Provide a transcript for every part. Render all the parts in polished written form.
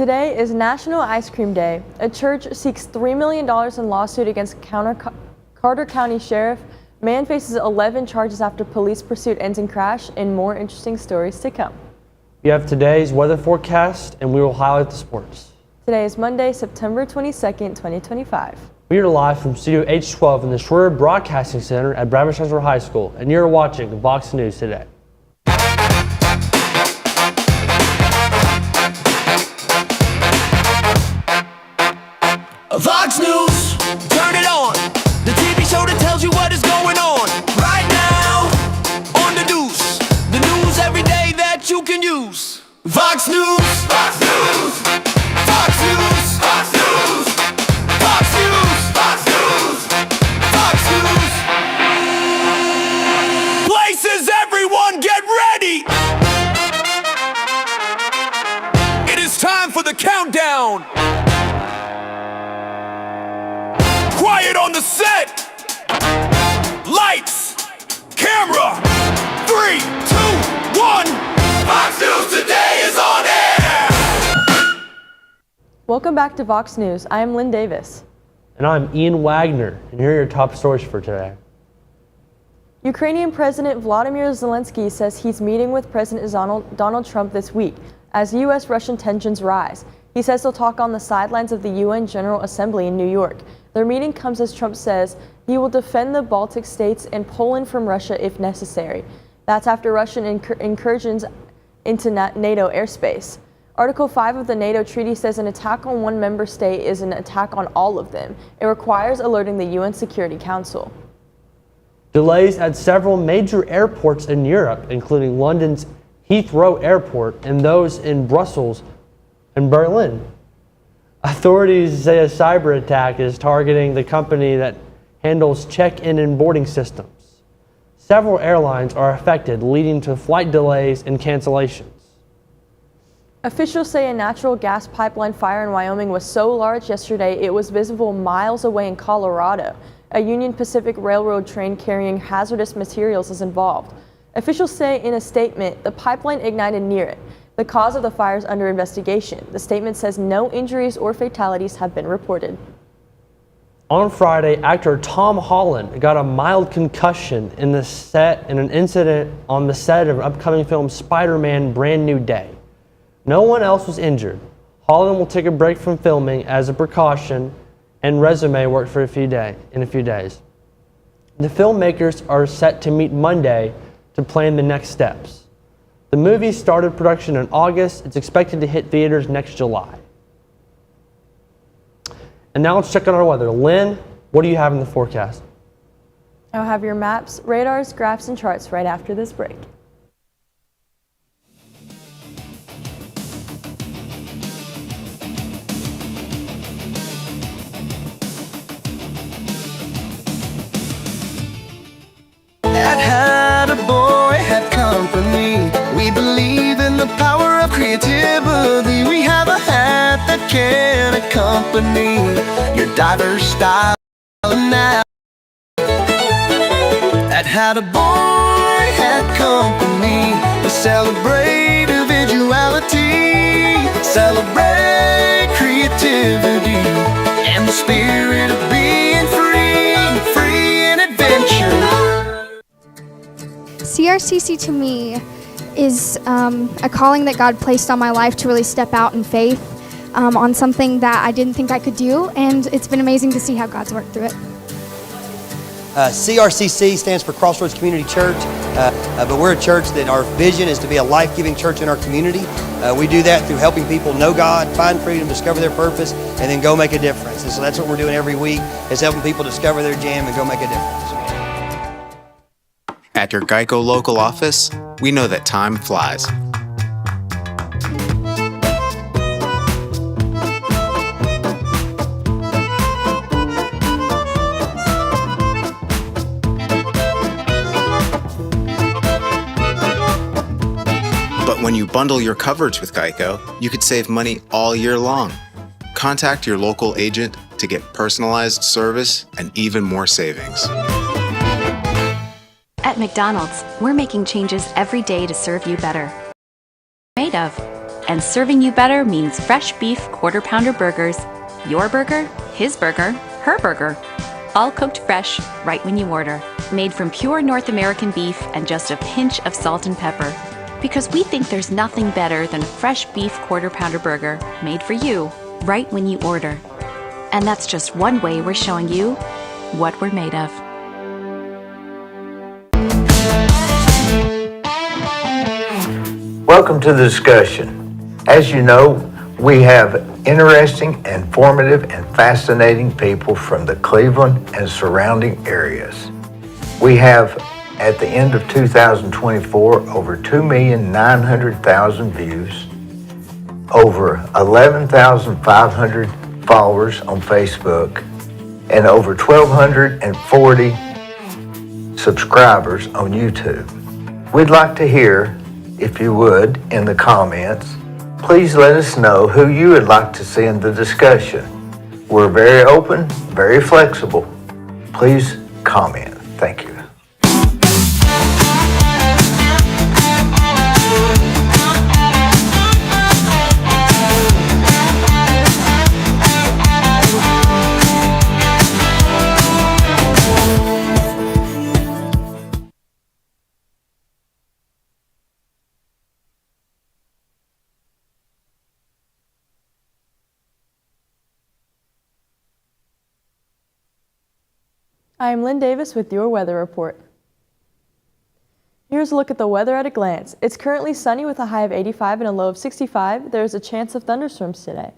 Today is National Ice Cream Day. A church seeks $3 million in lawsuit against Carter County Sheriff. Man faces 11 charges after police pursuit ends in crash, and more interesting stories to come. We have today's weather forecast, and we will highlight the sports. Today is Monday, September 22nd, 2025. We are live from Studio H12 in the Shroyer Broadcasting Center at Bradford High School, and you're watching VOX News today. VOX News, turn it on. The TV show that tells you what is going on right now on the news. The news every day that you can use. VOX News, VOX News, VOX News, VOX News, VOX News, VOX News, VOX News. Places, everyone, get ready. It is time for the countdown. Quiet on the set. Lights, camera. 3, 2, 1. VOX News today is on air. Welcome back to VOX News. I am Lynn Davis. And I'm Ian Wagner, and here are your top stories for today. Ukrainian President Volodymyr Zelensky says he's meeting with President Donald Trump this week as U.S.-Russian tensions rise. He says they'll talk on the sidelines of the UN General Assembly in New York. Their meeting comes as Trump says he will defend the Baltic states and Poland from Russia if necessary. That's after Russian incursions into NATO airspace. Article 5 of the NATO treaty says an attack on one member state is an attack on all of them. It requires alerting the UN Security Council. Delays at several major airports in Europe, including London's Heathrow Airport and those in Brussels and Berlin. Authorities say a cyber attack is targeting the company that handles check-in and boarding systems. Several airlines are affected, leading to flight delays and cancellations. Officials say a natural gas pipeline fire in Wyoming was so large yesterday it was visible miles away in Colorado. A Union Pacific Railroad train carrying hazardous materials is involved. Officials say in a statement the pipeline ignited near it. The cause of the fire is under investigation. The statement says no injuries or fatalities have been reported. On Friday, actor Tom Holland got a mild concussion in an incident on the set of an upcoming film Spider-Man: Brand New Day. No one else was injured. Holland will take a break from filming as a precaution and resume work for in a few days. The filmmakers are set to meet Monday to plan the next steps. The movie started production in August. It's expected to hit theaters next July. And now let's check on our weather. Lynn, what do you have in the forecast? I'll have your maps, radars, graphs, and charts right after this break. Had a boy, had company. We believe in the power of creativity. We have a hat that can accompany your diverse style now. That had a boy, had company. We celebrate individuality, celebrate creativity, and the spirit of being free and adventure. CRCC to me is a calling that God placed on my life to really step out in faith on something that I didn't think I could do, and it's been amazing to see how God's worked through it. CRCC stands for Crossroads Community Church, but we're a church that our vision is to be a life-giving church in our community. We do that through helping people know God, find freedom, discover their purpose, and then go make a difference. And so that's what we're doing every week, is helping people discover their jam and go make a difference. At your Geico local office, we know that time flies. But when you bundle your coverage with Geico, you could save money all year long. Contact your local agent to get personalized service and even more savings. At McDonald's, we're making changes every day to serve you better. Made of and serving you better means fresh beef quarter pounder burgers. Your burger, his burger, her burger. All cooked fresh, right when you order. Made from pure North American beef and just a pinch of salt and pepper. Because we think there's nothing better than a fresh beef quarter pounder burger made for you, right when you order. And that's just one way we're showing you what we're made of. Welcome to the discussion. As you know, we have interesting, informative, and fascinating people from the Cleveland and surrounding areas. We have, at the end of 2024, over 2,900,000 views, over 11,500 followers on Facebook, and over 1,240 subscribers on YouTube. We'd like to hear, if you would, in the comments, please let us know who you would like to see in the discussion. We're very open, very flexible. Please comment. Thank you. I'm Lynn Davis with your weather report. Here's a look at the weather at a glance. It's currently sunny with a high of 85 and a low of 65. There's a chance of thunderstorms today.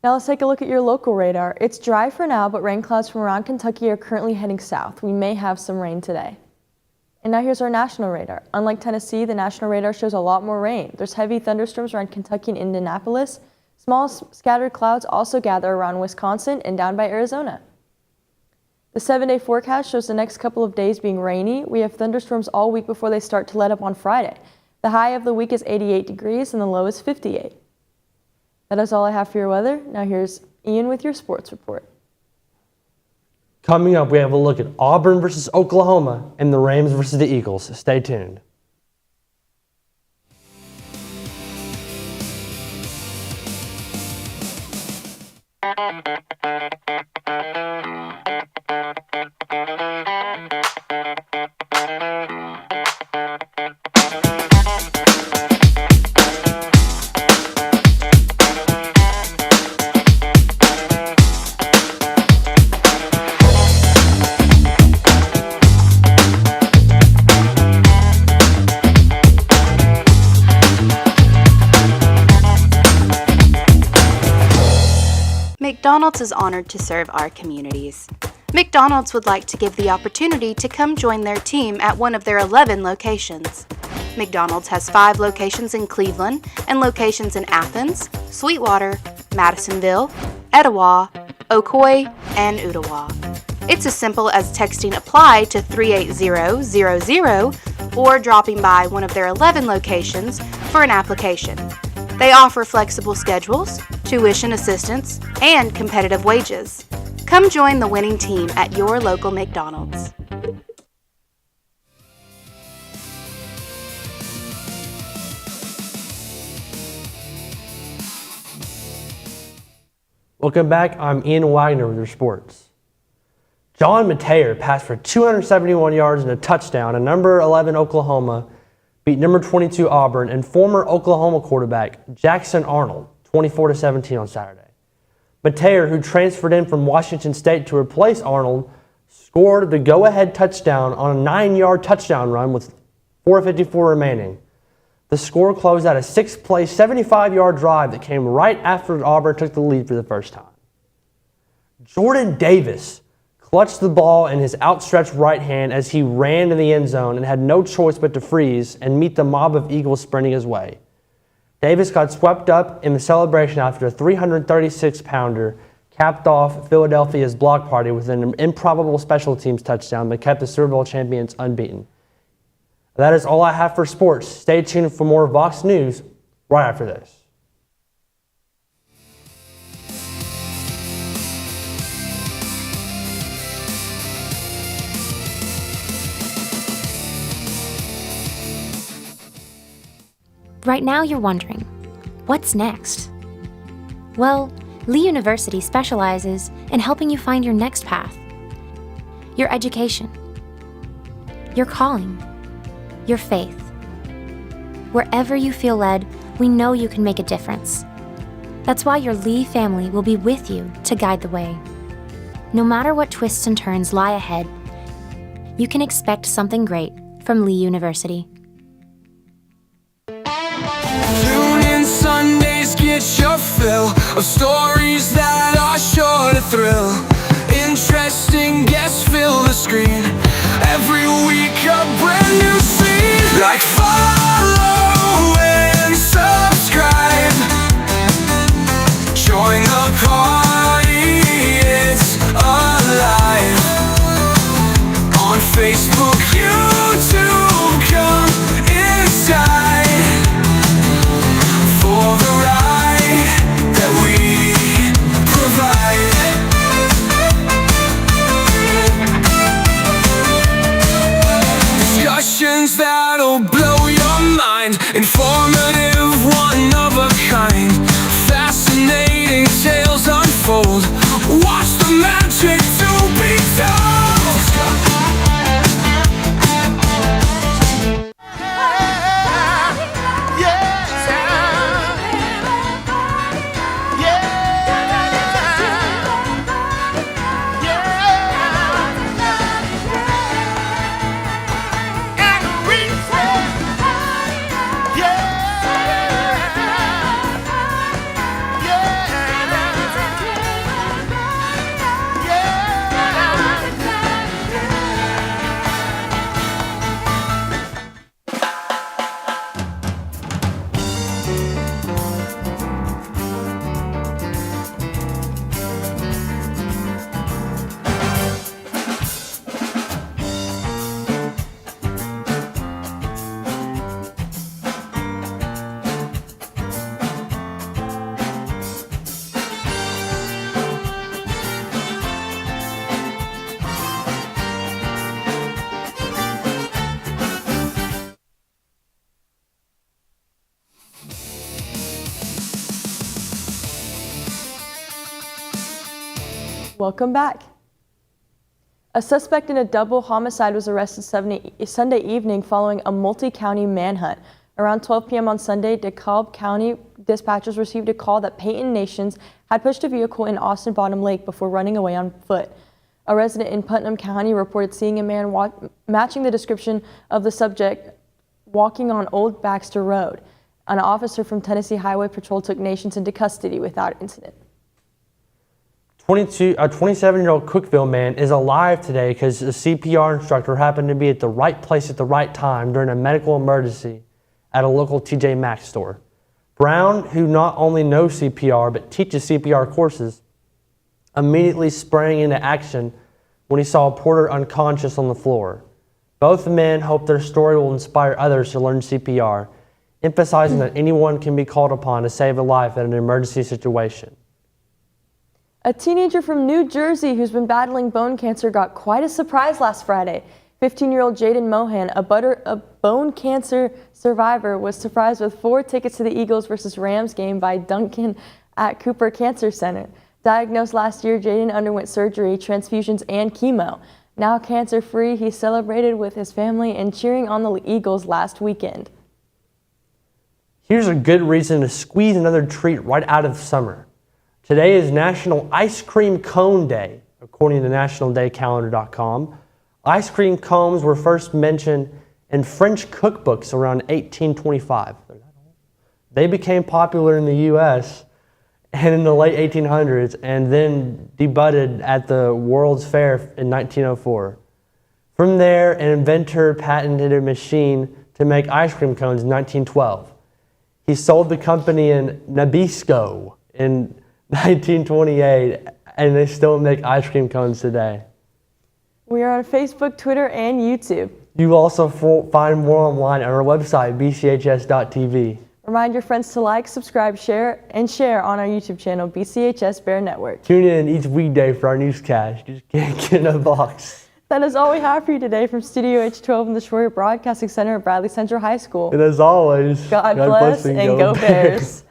Now let's take a look at your local radar. It's dry for now, but rain clouds from around Kentucky are currently heading south. We may have some rain today. And now here's our national radar. Unlike Tennessee, the national radar shows a lot more rain. There's heavy thunderstorms around Kentucky and Indianapolis. Small scattered clouds also gather around Wisconsin and down by Arizona. The 7-day forecast shows the next couple of days being rainy. We have thunderstorms all week before they start to let up on Friday. The high of the week is 88 degrees and the low is 58. That is all I have for your weather. Now here's Ian with your sports report. Coming up, we have a look at Auburn versus Oklahoma and the Rams versus the Eagles. Stay tuned. McDonald's is honored to serve our communities. McDonald's would like to give the opportunity to come join their team at one of their 11 locations. McDonald's has 5 locations in Cleveland and locations in Athens, Sweetwater, Madisonville, Etowah, Ocoee, and Ottawa. It's as simple as texting APPLY to 38000 or dropping by one of their 11 locations for an application. They offer flexible schedules, tuition assistance, and competitive wages. Come join the winning team at your local McDonald's. Welcome back. I'm Ian Wagner with your sports. John Mateer passed for 271 yards and a touchdown, and number 11 Oklahoma beat number 22 Auburn and former Oklahoma quarterback Jackson Arnold 24-17 on Saturday. Mateer, who transferred in from Washington State to replace Arnold, scored the go-ahead touchdown on a 9-yard touchdown run with 4:54 remaining. The score closed out a 6-play, 75-yard drive that came right after Auburn took the lead for the first time. Jordan Davis clutched the ball in his outstretched right hand as he ran to the end zone and had no choice but to freeze and meet the mob of Eagles sprinting his way. Davis got swept up in the celebration after a 336-pounder capped off Philadelphia's block party with an improbable special teams touchdown that kept the Super Bowl champions unbeaten. That is all I have for sports. Stay tuned for more Vox News right after this. Right now you're wondering, What's next? Well, Lee University specializes in helping you find your next path, your education, your calling, your faith. Wherever you feel led, we know you can make a difference. That's why your Lee family will be with you to guide the way. No matter what twists and turns lie ahead, you can expect something great from Lee University. Tune in Sundays, get your fill of stories that are sure to thrill. Interesting guests fill the screen. Every week a brand new scene. Like follow and subscribe. Join the party, it's alive. On Facebook, YouTube, come inside for the ride that we provide. Discussions that'll blow your mind. Informative, one of a kind. Fascinating tales unfold. Watch the magic to be told. Welcome back. A suspect in a double homicide was arrested Sunday evening following a multi-county manhunt. Around 12 p.m. on Sunday, DeKalb County dispatchers received a call that Peyton Nations had pushed a vehicle in Austin Bottom Lake before running away on foot. A resident in Putnam County reported seeing a man matching the description of the subject walking on Old Baxter Road. An officer from Tennessee Highway Patrol took Nations into custody without incident. A 27-year-old Cookeville man is alive today because a CPR instructor happened to be at the right place at the right time during a medical emergency at a local TJ Maxx store. Brown, who not only knows CPR but teaches CPR courses, immediately sprang into action when he saw a porter unconscious on the floor. Both men hope their story will inspire others to learn CPR, emphasizing that anyone can be called upon to save a life in an emergency situation. A teenager from New Jersey who's been battling bone cancer got quite a surprise last Friday. 15-year-old Jaden Mohan, a bone cancer survivor, was surprised with 4 tickets to the Eagles vs. Rams game by Duncan at Cooper Cancer Center. Diagnosed last year, Jaden underwent surgery, transfusions, and chemo. Now cancer-free, he celebrated with his family and cheering on the Eagles last weekend. Here's a good reason to squeeze another treat right out of summer. Today is National Ice Cream Cone Day, according to nationaldaycalendar.com. Ice cream cones were first mentioned in French cookbooks around 1825. They became popular in the U.S. and in the late 1800s, and then debuted at the World's Fair in 1904. From there, an inventor patented a machine to make ice cream cones in 1912. He sold the company in Nabisco in 1928, and they still make ice cream cones today. We are on Facebook, Twitter, and YouTube. You will also find more online on our website, BCHS.TV. Remind your friends to like, subscribe, share on our YouTube channel, BCHS Bear Network. Tune in each weekday for our newscast. Just can't get in a box. That is all we have for you today from Studio H12 in the Shroyer Broadcasting Center at Bradley Central High School. And as always, God bless and go Bears.